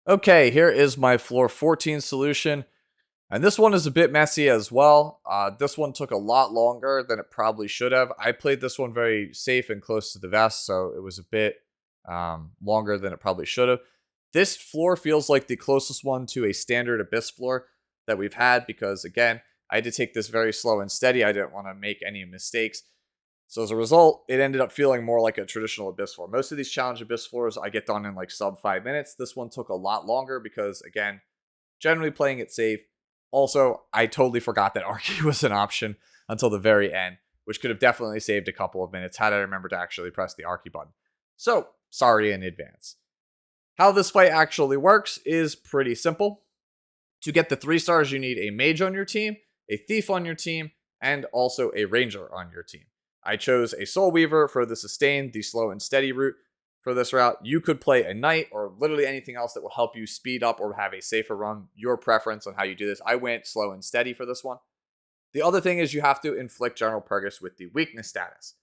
Okay, here is my floor 14 solution. And this one is a bit messy as well. This one took a lot longer than it probably should have. I played this one very safe and close to the vest, so it was a bit longer than it probably should have. This floor feels like the closest one to a standard Abyss floor that we've had because, again, I had to take this very slow and steady. I didn't want to make any mistakes. So as a result, it ended up feeling more like a traditional Abyss floor. Most of these challenge Abyss floors I get done in like sub 5 minutes. This one took a lot longer because, again, generally playing it safe. Also, I totally forgot that Arky was an option until the very end, which could have definitely saved a couple of minutes had I remembered to actually press the Arky button. So, sorry in advance. How this fight actually works is pretty simple. To get the 3 stars, you need a mage on your team, a thief on your team, and also a ranger on your team. I chose a soul weaver for the sustain, the slow and steady route for this route. You could play a knight or literally anything else that will help you speed up or have a safer run. Your preference on how you do this. I went slow and steady for this one. The other thing is you have to inflict General Purgus with the weakness status.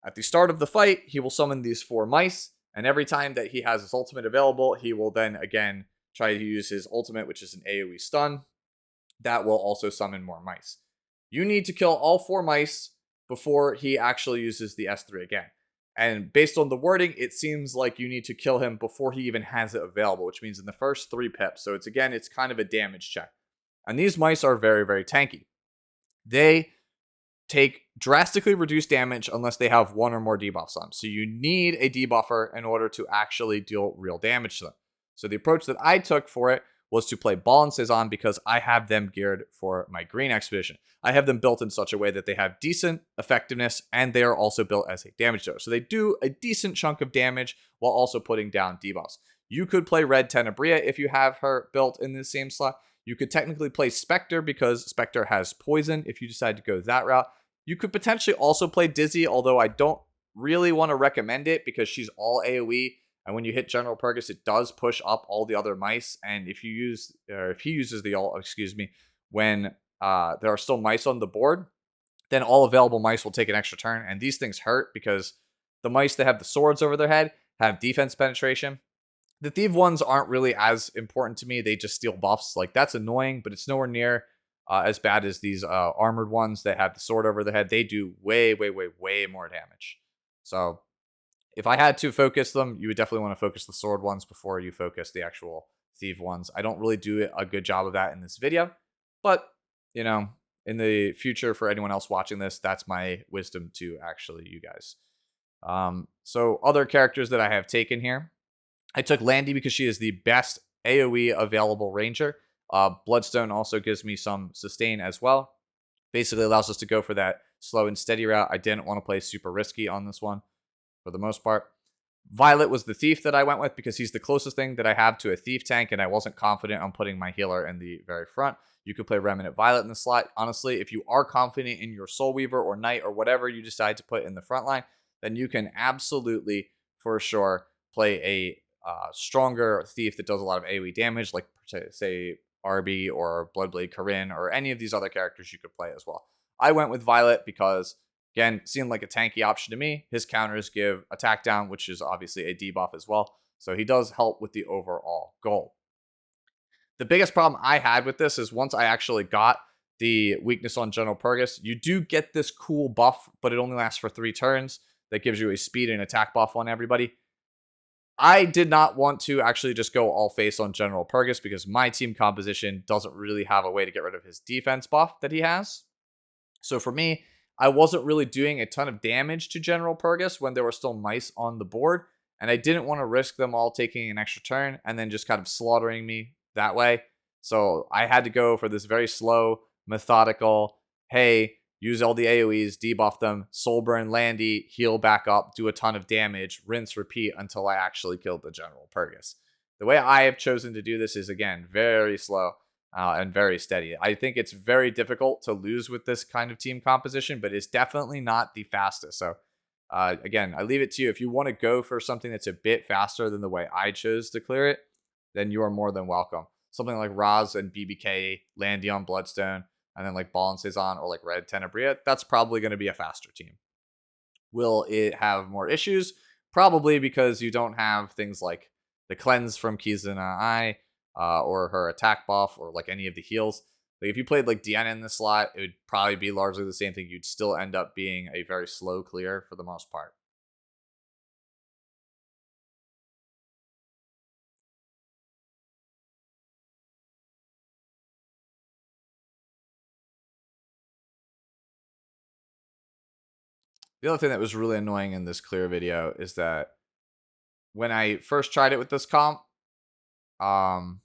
At the start of the fight, he will summon these 4 mice, and every time that he has his ultimate available, he will then again try to use his ultimate, which is an AoE stun. That will also summon more mice. You need to kill all 4 mice before he actually uses the S3 again. And based on the wording, it seems like you need to kill him before he even has it available, which means in the first 3 pips. So it's kind of a damage check. And these mice are very, very tanky. They take drastically reduced damage unless they have 1 or more debuffs on them. So you need a debuffer in order to actually deal real damage to them. So the approach that I took for it was to play Ball and Cezanne because I have them geared for my green expedition. I have them built in such a way that they have decent effectiveness and they are also built as a damage dealer. So they do a decent chunk of damage while also putting down debuffs. You could play Red Tenebria if you have her built in the same slot. You could technically play Specter because Specter has poison if you decide to go that route. You could potentially also play Dizzy, although I don't really want to recommend it because she's all AoE. And when you hit General Purgus, it does push up all the other mice. And if he uses the ult, when there are still mice on the board, then all available mice will take an extra turn. And these things hurt because the mice that have the swords over their head have defense penetration. The thief ones aren't really as important to me. They just steal buffs. Like, that's annoying, but it's nowhere near as bad as these armored ones that have the sword over their head. They do way, way, way, way more damage. So if I had to focus them, you would definitely want to focus the sword ones before you focus the actual thief ones. I don't really do a good job of that in this video, but, in the future for anyone else watching this, that's my wisdom to actually you guys. So other characters that I have taken here, I took Landy because she is the best AoE available ranger. Bloodstone also gives me some sustain as well. Basically allows us to go for that slow and steady route. I didn't want to play super risky on this one for the most part. Violet was the thief that I went with because he's the closest thing that I have to a thief tank, and I wasn't confident on putting my healer in the very front. You could play Remnant Violet in the slot. Honestly, if you are confident in your Soul Weaver or Knight or whatever you decide to put in the front line, then you can absolutely, for sure, play a stronger thief that does a lot of AoE damage, like, say, Arby or Bloodblade Corinne or any of these other characters you could play as well. I went with Violet because, again, seemed like a tanky option to me. His counters give attack down, which is obviously a debuff as well. So he does help with the overall goal. The biggest problem I had with this is once I actually got the weakness on General Purgus, you do get this cool buff, but it only lasts for 3 turns. That gives you a speed and attack buff on everybody. I did not want to actually just go all face on General Purgus because my team composition doesn't really have a way to get rid of his defense buff that he has. So for me, I wasn't really doing a ton of damage to General Purgus when there were still mice on the board, and I didn't want to risk them all taking an extra turn and then just kind of slaughtering me that way. So I had to go for this very slow, methodical, hey, use all the AoEs, debuff them, soul burn Landy, heal back up, do a ton of damage, rinse, repeat until I actually killed the General Purgus. The way I have chosen to do this is, again, very slow and very steady. I think it's very difficult to lose with this kind of team composition, but it's definitely not the fastest. So again, I leave it to you. If you want to go for something that's a bit faster than the way I chose to clear it, then you are more than welcome. Something like Raz and BBK, Landy on Bloodstone, and then like Ball and Cezanne or like Red Tenebria, that's probably going to be a faster team. Will it have more issues? Probably, because you don't have things like the cleanse from Kizuna Eye, or her attack buff, or like any of the heals. Like if you played like Deanna in this slot, it would probably be largely the same thing. You'd still end up being a very slow clear for the most part. The other thing that was really annoying in this clear video is that when I first tried it with this comp, um,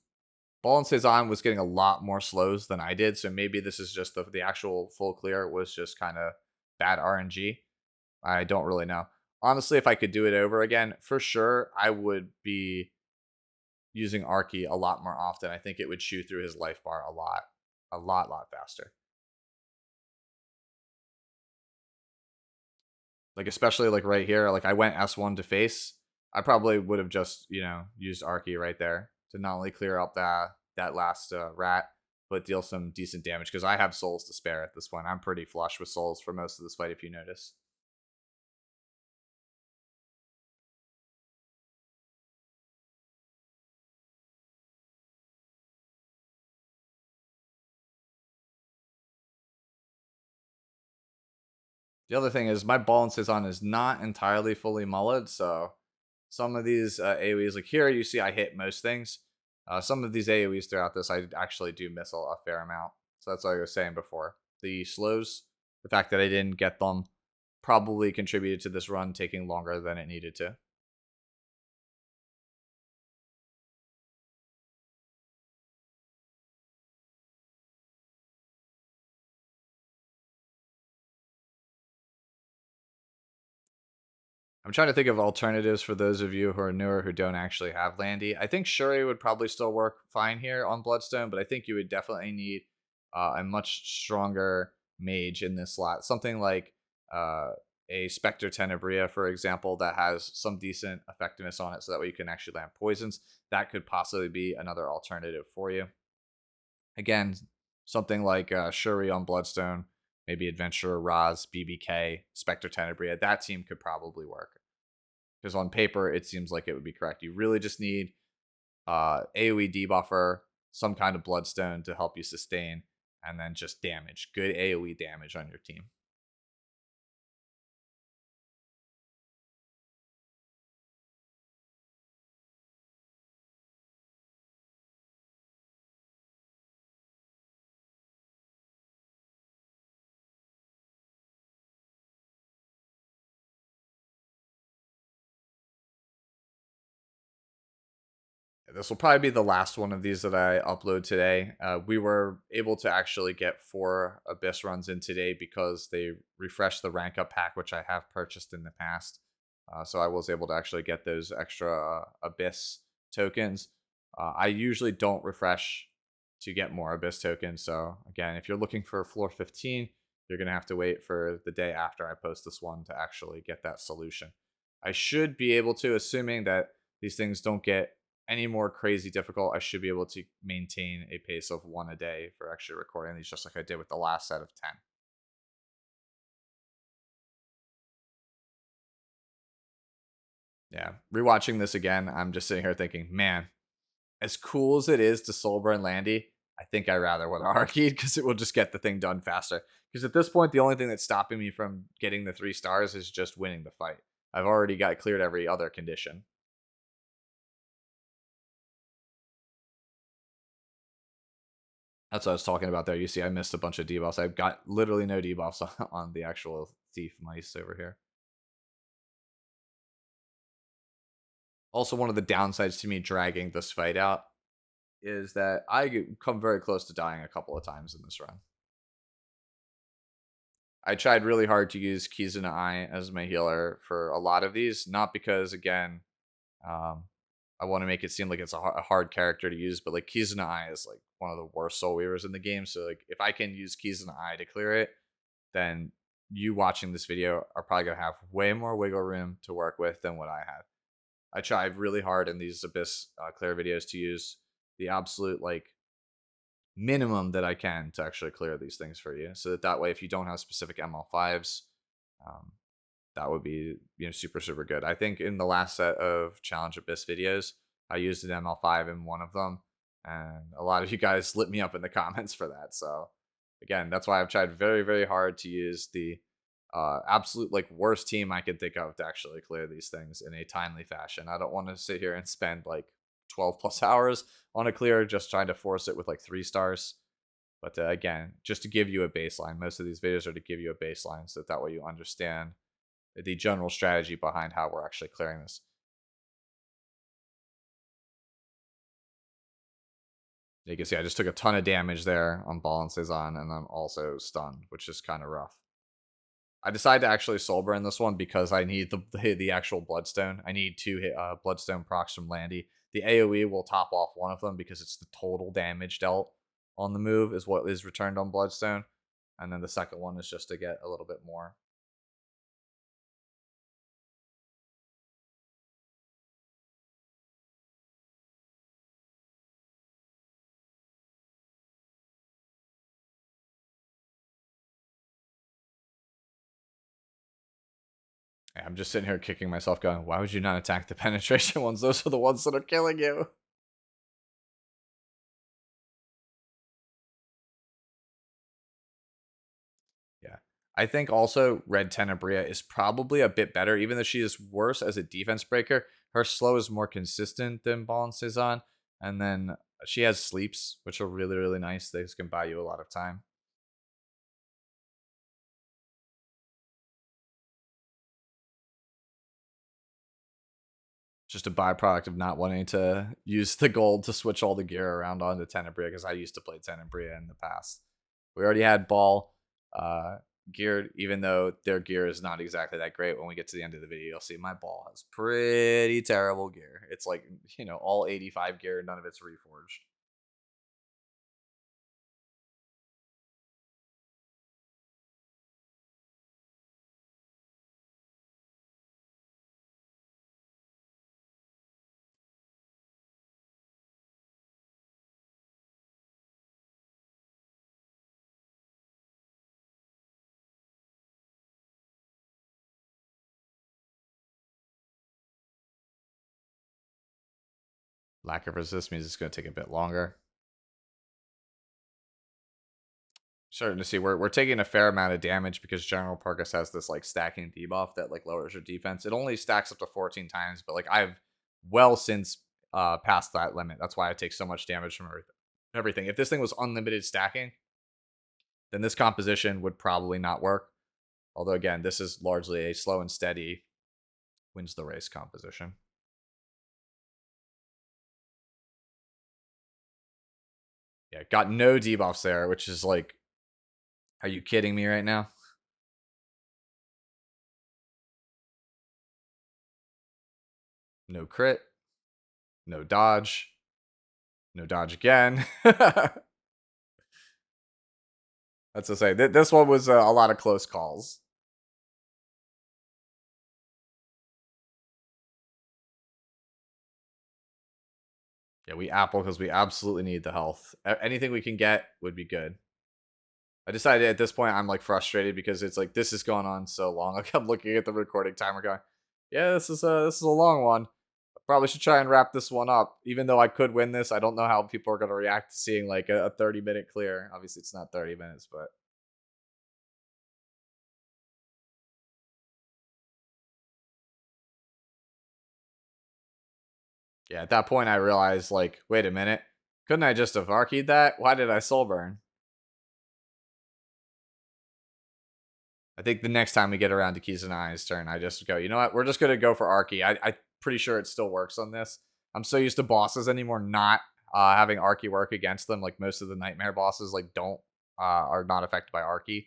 Ball and Cezanne was getting a lot more slows than I did. So maybe this is just the actual full clear was just kind of bad RNG. I don't really know. Honestly, if I could do it over again, for sure, I would be using Arky a lot more often. I think it would chew through his life bar a lot faster. Like especially like right here, like I went S1 to face. I probably would have just used Arky right there to not only clear up that last rat, but deal some decent damage because I have souls to spare at this point. I'm pretty flush with souls for most of this fight, if you notice. The other thing is my ball and Cezanne is not entirely fully mullered, so some of these AoEs, like here, you see I hit most things. Some of these AoEs throughout this, I actually do miss a fair amount. So that's what I was saying before. The slows, the fact that I didn't get them, probably contributed to this run taking longer than it needed to. I'm trying to think of alternatives for those of you who are newer who don't actually have Landy. I think Shuri would probably still work fine here on Bloodstone, but I think you would definitely need a much stronger mage in this slot. Something like uh, a Specter Tenebria, for example, that has some decent effectiveness on it, so that way you can actually land poisons. That could possibly be another alternative for you. Again, something like Shuri on Bloodstone, maybe Adventurer, Raz, BBK, Specter Tenebria. That team could probably work because on paper it seems like it would be correct. You really just need AoE debuffer, some kind of bloodstone to help you sustain, and then just damage, good AoE damage on your team. This will probably be the last one of these that I upload today. We were able to actually get 4 Abyss runs in today because they refreshed the rank up pack, which I have purchased in the past. So I was able to actually get those extra Abyss tokens. I usually don't refresh to get more Abyss tokens. So again, if you're looking for floor 15, you're going to have to wait for the day after I post this one to actually get that solution. I should be able to, assuming that these things don't get any more crazy difficult, I should be able to maintain a pace of 1 a day for actually recording these, just like I did with the last set of 10. Yeah, rewatching this again, I'm just sitting here thinking, man, as cool as it is to Soulburn Landy, I think I rather would have Arcade because it will just get the thing done faster. Because at this point, the only thing that's stopping me from getting the 3 stars is just winning the fight. I've already got cleared every other condition. That's what I was talking about there. You see, I missed a bunch of debuffs. I've got literally no debuffs on the actual thief mice over here. Also, one of the downsides to me dragging this fight out is that I come very close to dying a couple of times in this run. I tried really hard to use Kizuna Eye as my healer for a lot of these, not because, again, um, I want to make it seem like it's a hard character to use, but like Kizuna Eye is like one of the worst soul weavers in the game. So like if I can use Kizuna Eye to clear it, then you watching this video are probably gonna have way more wiggle room to work with than what I had. I tried really hard in these Abyss clear videos to use the absolute like minimum that I can to actually clear these things for you, so that way if you don't have specific ML5s, um, that would be super good. I think in the last set of Challenge Abyss videos, I used an ML5 in one of them, and a lot of you guys lit me up in the comments for that. So again, that's why I've tried very, very hard to use the absolute like worst team I could think of to actually clear these things in a timely fashion. I don't want to sit here and spend like 12 plus hours on a clear just trying to force it with like 3 stars. But again, just to give you a baseline, most of these videos are to give you a baseline so that way you understand the general strategy behind how we're actually clearing this. You can see I just took a ton of damage there on Ball and Cezanne, and I'm also stunned, which is kind of rough. I decided to actually soul burn this one because I need the actual Bloodstone. I need 2 Bloodstone procs from Landy. The AoE will top off one of them because it's the total damage dealt on the move is what is returned on Bloodstone. And then the second one is just to get a little bit more. I'm just sitting here kicking myself going, why would you not attack the penetration ones? Those are the ones that are killing you. Yeah. I think also Red Tenebria is probably a bit better, even though she is worse as a defense breaker. Her slow is more consistent than Ball and Cezanne. And then she has sleeps, which are really, really nice. They can buy you a lot of time. Just a byproduct of not wanting to use the gold to switch all the gear around onto Tenebria because I used to play Tenebria in the past. We already had Ball geared, even though their gear is not exactly that great. When we get to the end of the video, you'll see my Ball has pretty terrible gear. It's like, all 85 gear, none of it's reforged. Lack of resist means it's going to take a bit longer. Starting to see we're taking a fair amount of damage because General Purgus has this like stacking debuff that like lowers your defense. It only stacks up to 14 times, but like I've well since passed that limit. That's why I take so much damage from everything. If this thing was unlimited stacking, then this composition would probably not work. Although again, this is largely a slow and steady wins the race composition. Yeah, got no debuffs there, which is like, are you kidding me right now? No crit, no dodge, no dodge again. That's to say, this one was a lot of close calls. Yeah, we apple because we absolutely need the health. Anything we can get would be good. I decided at this point I'm like frustrated because it's like this is going on so long. Like I'm looking at the recording timer going, yeah, this is a long one. I probably should try and wrap this one up. Even though I could win this, I don't know how people are gonna react to seeing like a 30-minute clear. Obviously it's not 30 minutes, but yeah, at that point I realized like, wait a minute. Couldn't I just have Arky'd that? Why did I soul burn? I think the next time we get around to Keys and I's turn, I just go, you know what? We're just gonna go for Arky. I'm pretty sure it still works on this. I'm so used to bosses anymore not having Arky work against them. Like most of the nightmare bosses, like don't are not affected by Arky.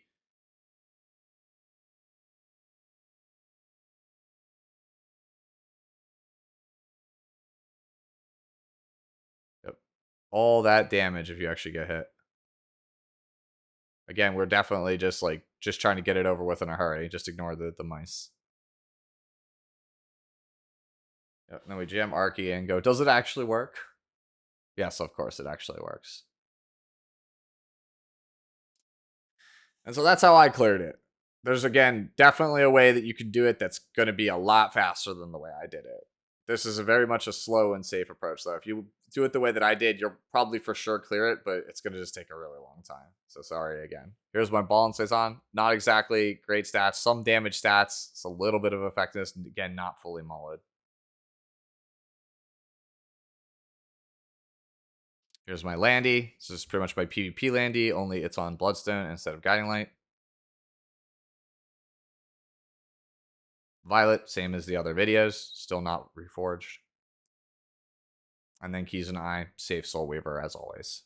Yep. All that damage if you actually get hit. Again, we're definitely just trying to get it over with in a hurry. Just ignore the mice. Yep. Then we jam Arky and go. Does it actually work? Yes, of course it actually works. And so that's how I cleared it. There's again definitely a way that you can do it that's going to be a lot faster than the way I did it. This is a very much a slow and safe approach, though. If you do it the way that I did, you'll probably for sure clear it, but it's going to just take a really long time. So sorry again. Here's my ball and saison. Not exactly great stats. Some damage stats. It's a little bit of effectiveness. And again, not fully molded. Here's my Landy. This is pretty much my PvP Landy, only it's on Bloodstone instead of Guiding Light. Violet, same as the other videos, still not reforged. And then Keys and I, safe Soul Weaver as always.